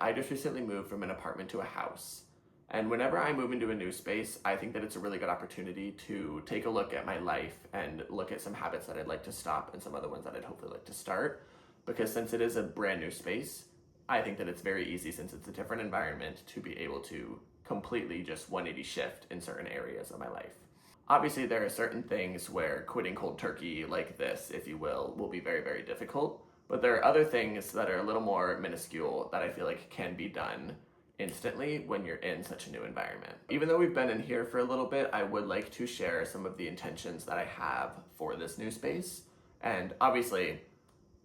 I just recently moved from an apartment to a house. And whenever I move into a new space, I think that it's a really good opportunity to take a look at my life and look at some habits that I'd like to stop and some other ones that I'd hopefully like to start. Because since it is a brand new space, I think that it's very easy, since it's a different environment, to be able to completely just 180 shift in certain areas of my life. Obviously, there are certain things where quitting cold turkey like this, if you will be very, very difficult. But there are other things that are a little more minuscule that I feel like can be done instantly when you're in such a new environment. Even though we've been in here for a little bit, I would like to share some of the intentions that I have for this new space. And obviously,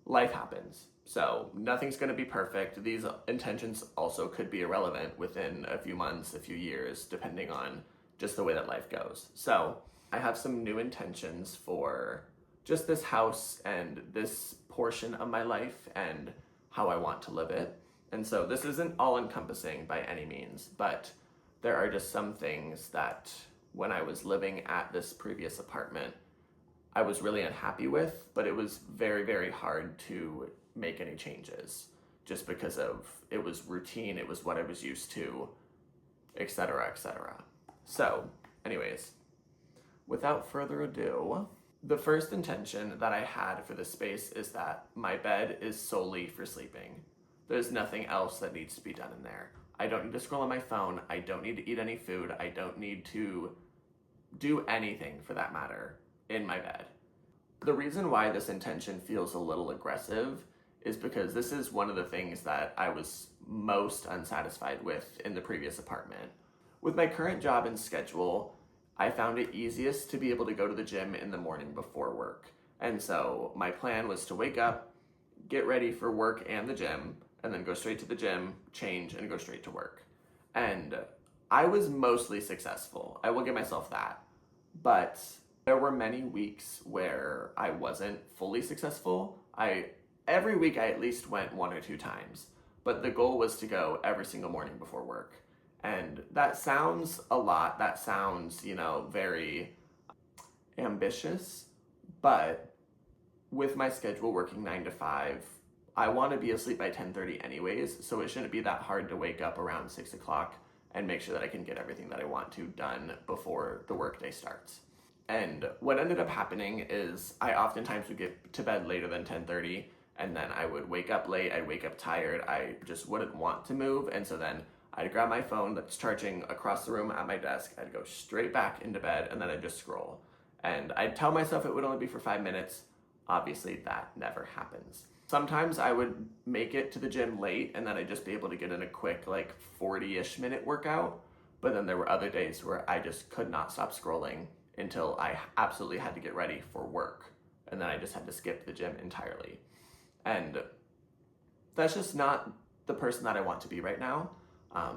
life happens. So nothing's going to be perfect. These intentions also could be irrelevant within a few months, a few years, depending on just the way that life goes. So I have some new intentions for just this house and this portion of my life and how I want to live it. And so this isn't all encompassing by any means, but there are just some things that when I was living at this previous apartment, I was really unhappy with, but it was very, very hard to make any changes just because of it was routine, it was what I was used to, etc., etc. So, anyways, without further ado, the first intention that I had for this space is that my bed is solely for sleeping. There's nothing else that needs to be done in there. I don't need to scroll on my phone. I don't need to eat any food. I don't need to do anything, for that matter, in my bed. The reason why this intention feels a little aggressive is because this is one of the things that I was most unsatisfied with in the previous apartment. With my current job and schedule, I found it easiest to be able to go to the gym in the morning before work. And so my plan was to wake up, get ready for work and the gym, and then go straight to the gym, change, and go straight to work. And I was mostly successful. I will give myself that. But there were many weeks where I wasn't fully successful. Every week I at least went 1 or 2 times, but the goal was to go every single morning before work. And that sounds a lot. That sounds, very ambitious, but with my schedule working 9 to 5, I want to be asleep by 10:30 anyways, so it shouldn't be that hard to wake up around 6 o'clock and make sure that I can get everything that I want to done before the workday starts. And what ended up happening is I oftentimes would get to bed later than 10:30, and then I would wake up late, I'd wake up tired, I just wouldn't want to move, and so then I'd grab my phone that's charging across the room at my desk, I'd go straight back into bed, and then I'd just scroll. And I'd tell myself it would only be for 5 minutes. Obviously, that never happens. Sometimes I would make it to the gym late, and then I'd just be able to get in a quick, 40-ish minute workout. But then there were other days where I just could not stop scrolling until I absolutely had to get ready for work. And then I just had to skip the gym entirely. And that's just not the person that I want to be right now,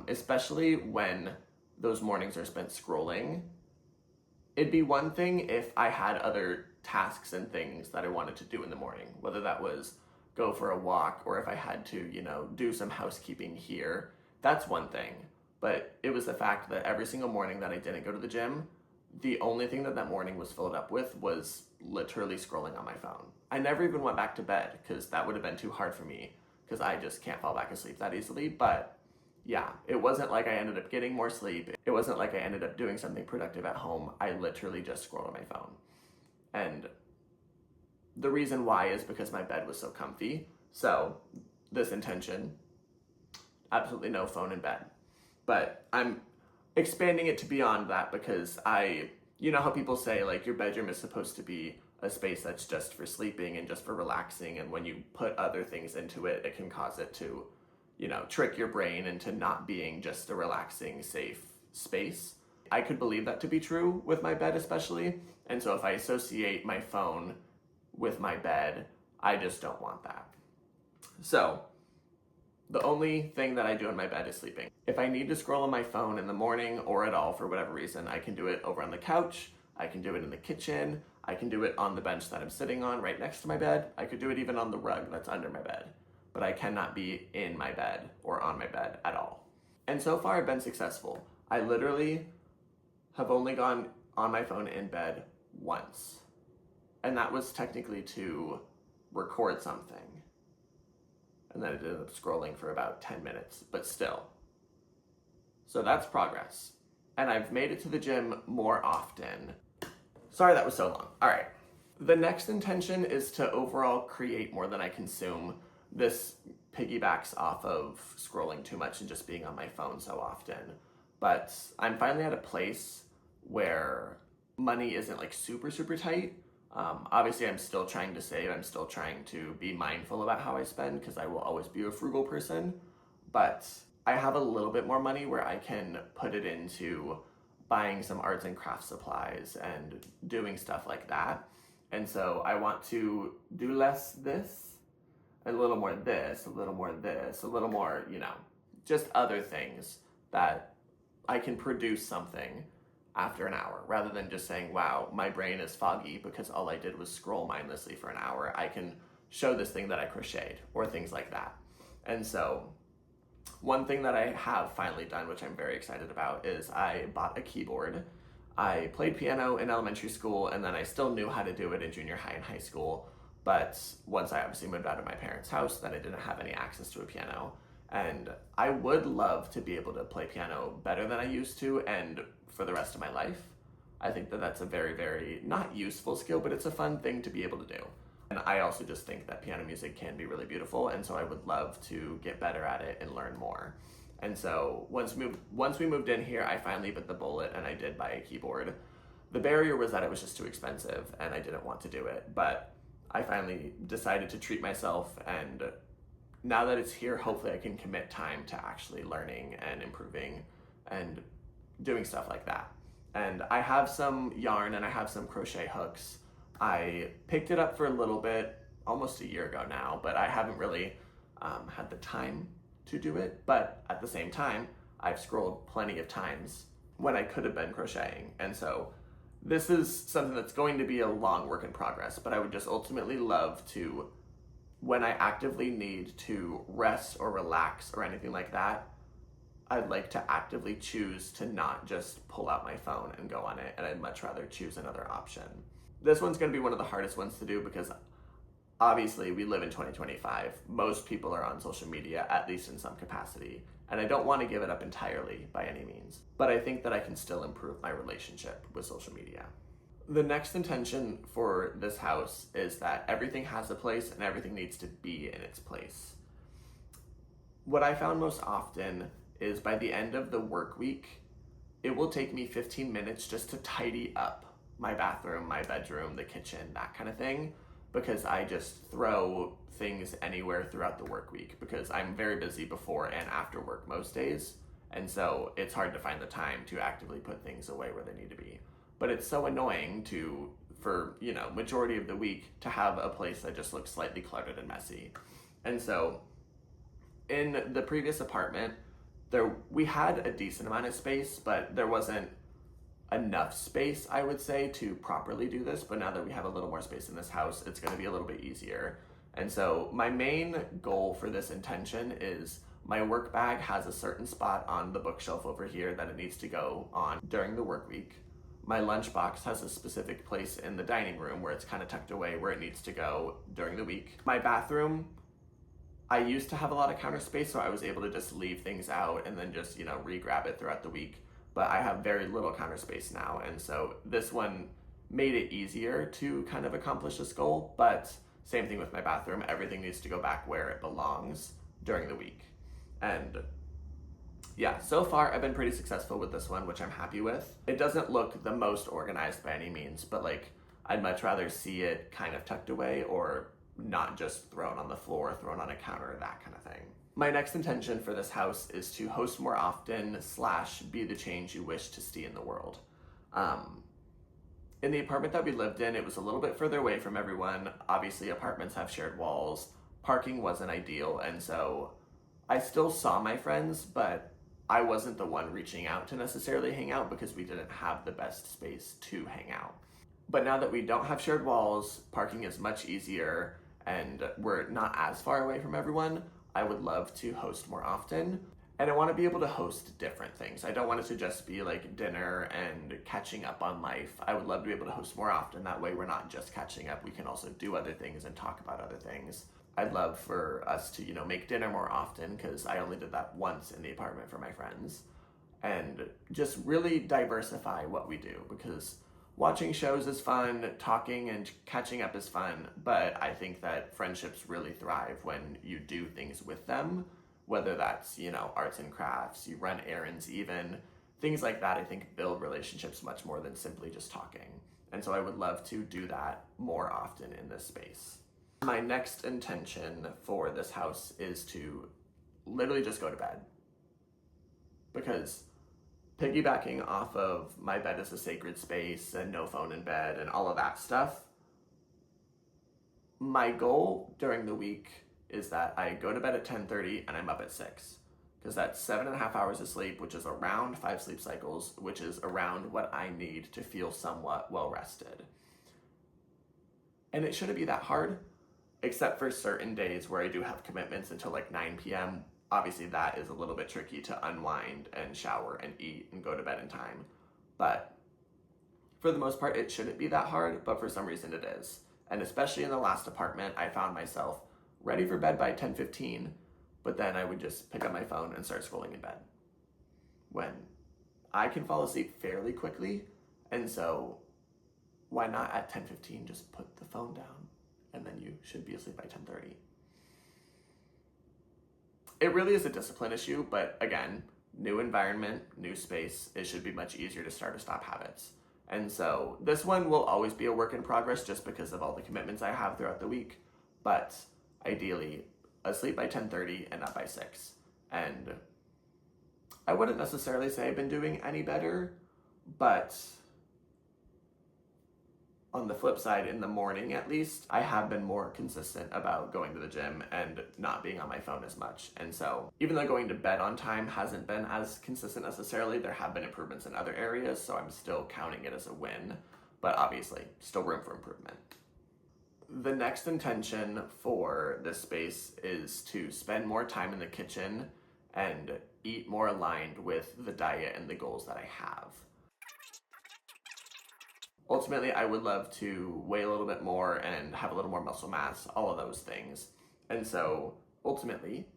especially when those mornings are spent scrolling. It'd be one thing if I had other tasks and things that I wanted to do in the morning, whether that was go for a walk or if I had to, do some housekeeping here. That's one thing. But it was the fact that every single morning that I didn't go to the gym, the only thing that morning was filled up with was literally scrolling on my phone. I never even went back to bed because that would have been too hard for me because I just can't fall back asleep that easily. But yeah, it wasn't like I ended up getting more sleep. It wasn't like I ended up doing something productive at home. I literally just scrolled on my phone. And the reason why is because my bed was so comfy. So this intention, absolutely no phone in bed. But I'm expanding it to beyond that because you know how people say your bedroom is supposed to be a space that's just for sleeping and just for relaxing, and when you put other things into it, it can cause it to, trick your brain into not being just a relaxing, safe space. I could believe that to be true with my bed especially, and so if I associate my phone with my bed, I just don't want that. So the only thing that I do in my bed is sleeping. If I need to scroll on my phone in the morning or at all for whatever reason, I can do it over on the couch, I can do it in the kitchen, I can do it on the bench that I'm sitting on right next to my bed, I could do it even on the rug that's under my bed, but I cannot be in my bed or on my bed at all. And so far I've been successful. I literally have only gone on my phone in bed once, and that was technically to record something. and then I ended up scrolling for about 10 minutes, but still. So that's progress. And I've made it to the gym more often. Sorry that was so long. All right. The next intention is to overall create more than I consume. This piggybacks off of scrolling too much and just being on my phone so often. But I'm finally at a place where money isn't like super, super tight. Obviously, I'm still trying to save. I'm still trying to be mindful about how I spend because I will always be a frugal person. But I have a little bit more money where I can put it into buying some arts and crafts supplies and doing stuff like that. And so I want to do less this, a little more this, a little more this, a little more, just other things that I can produce something after an hour rather than just saying, wow, my brain is foggy because all I did was scroll mindlessly for an hour. I can show this thing that I crocheted or things like that. And so one thing that I have finally done, which I'm very excited about, is I bought a keyboard. I played piano in elementary school, and then I still knew how to do it in junior high and high school. But once I obviously moved out of my parents' house, then I didn't have any access to a piano. And I would love to be able to play piano better than I used to and for the rest of my life. I think that that's a very, very not useful skill, but it's a fun thing to be able to do. And I also just think that piano music can be really beautiful, and so I would love to get better at it and learn more. And so once we moved in here, I finally bit the bullet and I did buy a keyboard. The barrier was that it was just too expensive and I didn't want to do it, but I finally decided to treat myself, and now that it's here, hopefully I can commit time to actually learning and improving and doing stuff like that. And I have some yarn and I have some crochet hooks. I picked it up for a little bit, almost a year ago now, but I haven't really had the time to do it. But at the same time, I've scrolled plenty of times when I could have been crocheting. And so this is something that's going to be a long work in progress, but I would just ultimately love to, when I actively need to rest or relax or anything like that, I'd like to actively choose to not just pull out my phone and go on it, and I'd much rather choose another option. This one's going to be one of the hardest ones to do because obviously we live in 2025. Most people are on social media, at least in some capacity, and I don't want to give it up entirely by any means, but I think that I can still improve my relationship with social media. The next intention for this house is that everything has a place and everything needs to be in its place. What I found most often is by the end of the work week, it will take me 15 minutes just to tidy up my bathroom, my bedroom, the kitchen, that kind of thing, because I just throw things anywhere throughout the work week because I'm very busy before and after work most days. And so it's hard to find the time to actively put things away where they need to be. But it's so annoying for majority of the week to have a place that just looks slightly cluttered and messy. And so in the previous apartment, we had a decent amount of space, but there wasn't enough space, I would say, to properly do this. But now that we have a little more space in this house, it's going to be a little bit easier. And so my main goal for this intention is my work bag has a certain spot on the bookshelf over here that it needs to go on during the work week. My lunchbox has a specific place in the dining room where it's kind of tucked away where it needs to go during the week. My bathroom, I used to have a lot of counter space, so I was able to just leave things out and then just, re-grab it throughout the week. But I have very little counter space now, and so this one made it easier to kind of accomplish this goal, but same thing with my bathroom. Everything needs to go back where it belongs during the week. And yeah, so far I've been pretty successful with this one, which I'm happy with. It doesn't look the most organized by any means, but I'd much rather see it kind of tucked away or not just thrown on the floor, thrown on a counter, that kind of thing. My next intention for this house is to host more often / be the change you wish to see in the world. In the apartment that we lived in, it was a little bit further away from everyone. Obviously, apartments have shared walls. Parking wasn't ideal, and so I still saw my friends, but I wasn't the one reaching out to necessarily hang out because we didn't have the best space to hang out. But now that we don't have shared walls, parking is much easier, and we're not as far away from everyone, I would love to host more often. And I want to be able to host different things. I don't want it to just be like dinner and catching up on life. I would love to be able to host more often. That way we're not just catching up. We can also do other things and talk about other things. I'd love for us to, make dinner more often because I only did that once in the apartment for my friends. And just really diversify what we do because watching shows is fun, talking and catching up is fun, but I think that friendships really thrive when you do things with them, whether that's, arts and crafts, you run errands even, things like that I think build relationships much more than simply just talking. And so I would love to do that more often in this space. My next intention for this house is to literally just go to bed. Because piggybacking off of my bed is a sacred space and no phone in bed and all of that stuff, my goal during the week is that I go to bed at 10:30 and I'm up at 6. Because that's 7.5 hours of sleep, which is around 5 sleep cycles, which is around what I need to feel somewhat well rested. And it shouldn't be that hard, except for certain days where I do have commitments until like 9 p.m. Obviously that is a little bit tricky to unwind and shower and eat and go to bed in time. But for the most part, it shouldn't be that hard, but for some reason it is. And especially in the last apartment, I found myself ready for bed by 10:15, but then I would just pick up my phone and start scrolling in bed. When I can fall asleep fairly quickly, and so why not at 10:15 just put the phone down and then you should be asleep by 10:30. It really is a discipline issue, but again, new environment, new space, it should be much easier to start or stop habits. And so this one will always be a work in progress just because of all the commitments I have throughout the week, but ideally asleep by 10:30 and up by 6. And I wouldn't necessarily say I've been doing any better, but on the flip side, in the morning at least, I have been more consistent about going to the gym and not being on my phone as much. And so even though going to bed on time hasn't been as consistent necessarily, there have been improvements in other areas, so I'm still counting it as a win, but obviously still room for improvement. The next intention for this space is to spend more time in the kitchen and eat more aligned with the diet and the goals that I have. Ultimately, I would love to weigh a little bit more and have a little more muscle mass, all of those things. And so ultimately,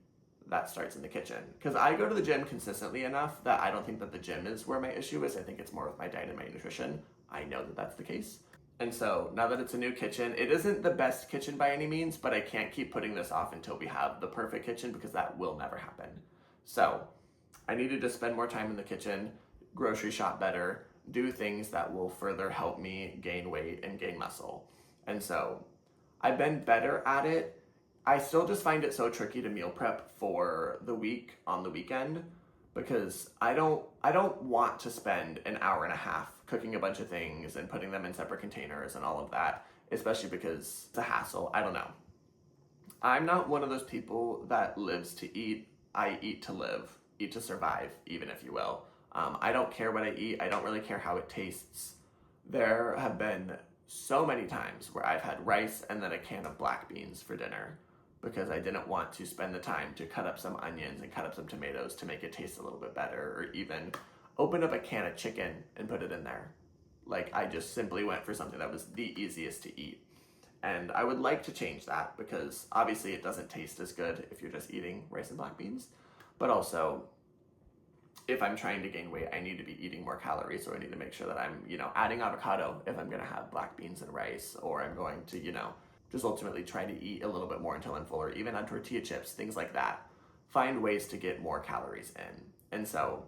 that starts in the kitchen. Because I go to the gym consistently enough that I don't think that the gym is where my issue is. I think it's more with my diet and my nutrition. I know that that's the case. And so now that it's a new kitchen, it isn't the best kitchen by any means, but I can't keep putting this off until we have the perfect kitchen because that will never happen. So I needed to spend more time in the kitchen, grocery shop better, do things that will further help me gain weight and gain muscle. And so I've been better at it. I still just find it so tricky to meal prep for the week on the weekend because I don't want to spend an hour and a half cooking a bunch of things and putting them in separate containers and all of that, especially because it's a hassle. I don't know. I'm not one of those people that lives to eat. I eat to live, eat to survive, even if you will. I don't care what I eat. I don't really care how it tastes. There have been so many times where I've had rice and then a can of black beans for dinner because I didn't want to spend the time to cut up some onions and cut up some tomatoes to make it taste a little bit better, or even open up a can of chicken and put it in there. Like, I just simply went for something that was the easiest to eat. And I would like to change that because obviously it doesn't taste as good if you're just eating rice and black beans, but also if I'm trying to gain weight, I need to be eating more calories, so I need to make sure that I'm, adding avocado if I'm gonna have black beans and rice, or I'm going to, just ultimately try to eat a little bit more until I'm full, or even on tortilla chips, things like that. Find ways to get more calories in. And so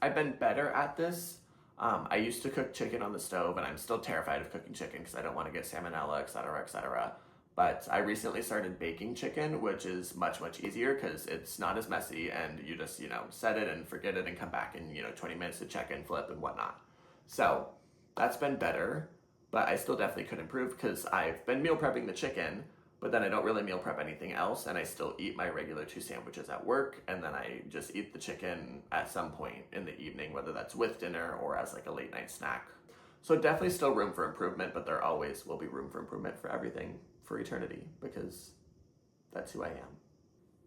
I've been better at this. I used to cook chicken on the stove, and I'm still terrified of cooking chicken because I don't want to get salmonella, etc., etc. But I recently started baking chicken, which is much, much easier because it's not as messy and you just, set it and forget it and come back in, 20 minutes to check and flip and whatnot. So that's been better, but I still definitely could improve because I've been meal prepping the chicken, but then I don't really meal prep anything else, and I still eat my regular 2 sandwiches at work, and then I just eat the chicken at some point in the evening, whether that's with dinner or as like a late night snack. So definitely still room for improvement, but there always will be room for improvement for everything for eternity because that's who I am.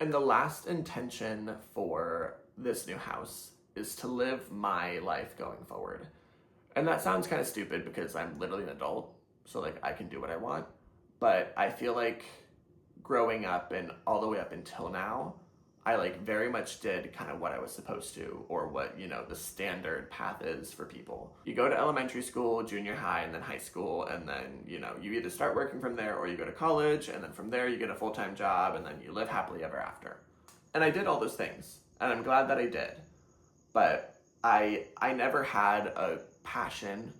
And the last intention for this new house is to live my life going forward. And that sounds kind of stupid because I'm literally an adult, so like I can do what I want. But I feel like growing up and all the way up until now, I like very much did kind of what I was supposed to, or what, you know, the standard path is for people. You go to elementary school, junior high, and then high school, and then, you know, you either start working from there or you go to college, and then from there you get a full-time job, and then you live happily ever after. And I did all those things, and I'm glad that I did. But I never had a passion.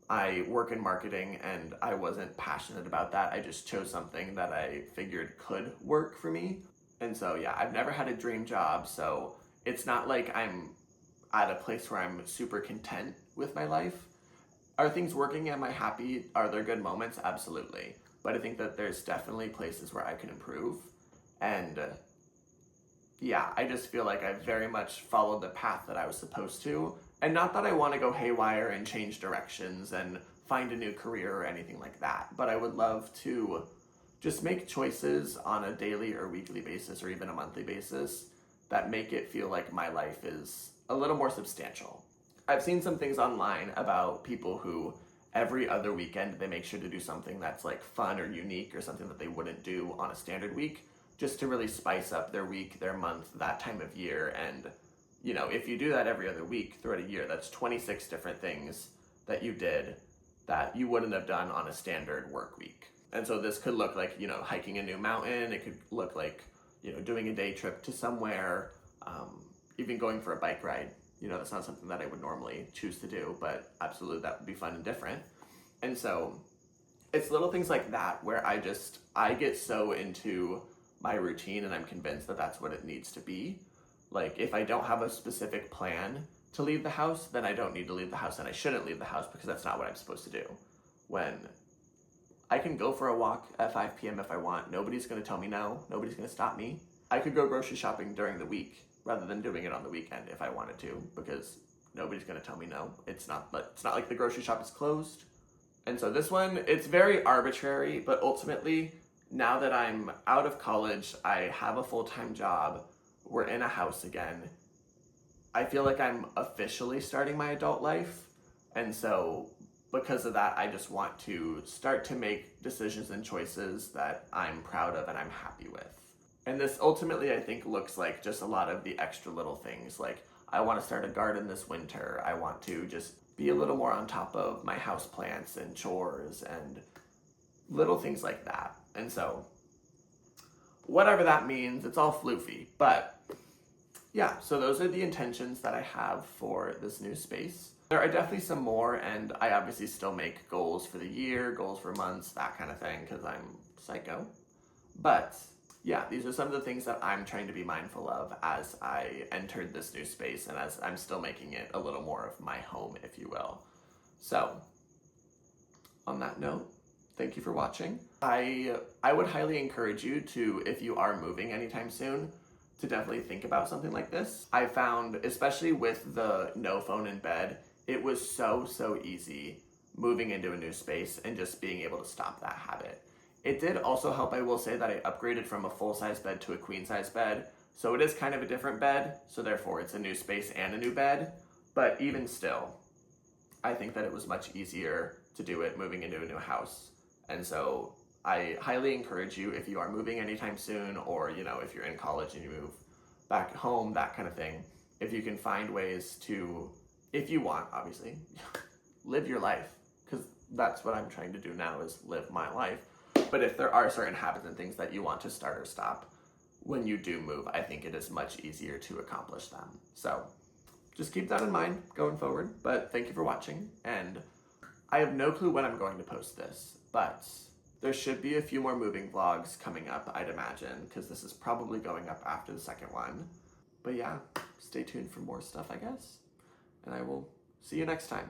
I work in marketing, and I wasn't passionate about that. I just chose something that I figured could work for me. And so, yeah, I've never had a dream job, so it's not like I'm at a place where I'm super content with my life. Are things working? Am I happy? Are there good moments? Absolutely. But I think that there's definitely places where I can improve. And yeah, I just feel like I've very much followed the path that I was supposed to. And not that I want to go haywire and change directions and find a new career or anything like that, but I would love to just make choices on a daily or weekly basis or even a monthly basis that make it feel like my life is a little more substantial. I've seen some things online about people who every other weekend they make sure to do something that's like fun or unique or something that they wouldn't do on a standard week, just to really spice up their week, their month, that time of year. And, you know, if you do that every other week throughout a year, that's 26 different things that you did that you wouldn't have done on a standard work week. And so this could look like, you know, hiking a new mountain. It could look like, you know, doing a day trip to somewhere, even going for a bike ride. You know, that's not something that I would normally choose to do, but absolutely that would be fun and different. And so it's little things like that where I get so into my routine and I'm convinced that that's what it needs to be. Like if I don't have a specific plan to leave the house, then I don't need to leave the house and I shouldn't leave the house because that's not what I'm supposed to do. When I can go for a walk at 5 p.m. if I want. Nobody's going to tell me no. Nobody's going to stop me. I could go grocery shopping during the week rather than doing it on the weekend if I wanted to, because nobody's going to tell me no. It's not like the grocery shop is closed. And so this one, it's very arbitrary, but ultimately, now that I'm out of college, I have a full-time job, we're in a house again, I feel like I'm officially starting my adult life. And so because of that, I just want to start to make decisions and choices that I'm proud of and I'm happy with. And this ultimately, I think, looks like just a lot of the extra little things. Like, I want to start a garden this winter. I want to just be a little more on top of my house plants and chores and little things like that. And so, whatever that means, it's all floofy. But yeah, so those are the intentions that I have for this new space. There are definitely some more, and I obviously still make goals for the year, goals for months, that kind of thing, because I'm psycho. But yeah, these are some of the things that I'm trying to be mindful of as I entered this new space and as I'm still making it a little more of my home, if you will. So, on that note, thank you for watching. I would highly encourage you to, if you are moving anytime soon, to definitely think about something like this. I found, especially with the no phone in bed, it was so easy moving into a new space and just being able to stop that habit. It did also help, I will say, that I upgraded from a full-size bed to a queen-size bed. So it is kind of a different bed, so therefore it's a new space and a new bed. But even still, I think that it was much easier to do it moving into a new house. And so I highly encourage you, if you are moving anytime soon, or, you know, if you're in college and you move back home, that kind of thing, if you can find ways to, if you want, obviously, live your life, because that's what I'm trying to do now, is live my life. But if there are certain habits and things that you want to start or stop when you do move, I think it is much easier to accomplish them. So just keep that in mind going forward. But thank you for watching, and I have no clue when I'm going to post this, but there should be a few more moving vlogs coming up, I'd imagine, because this is probably going up after the second one. But yeah, stay tuned for more stuff, I guess, and I will see you next time.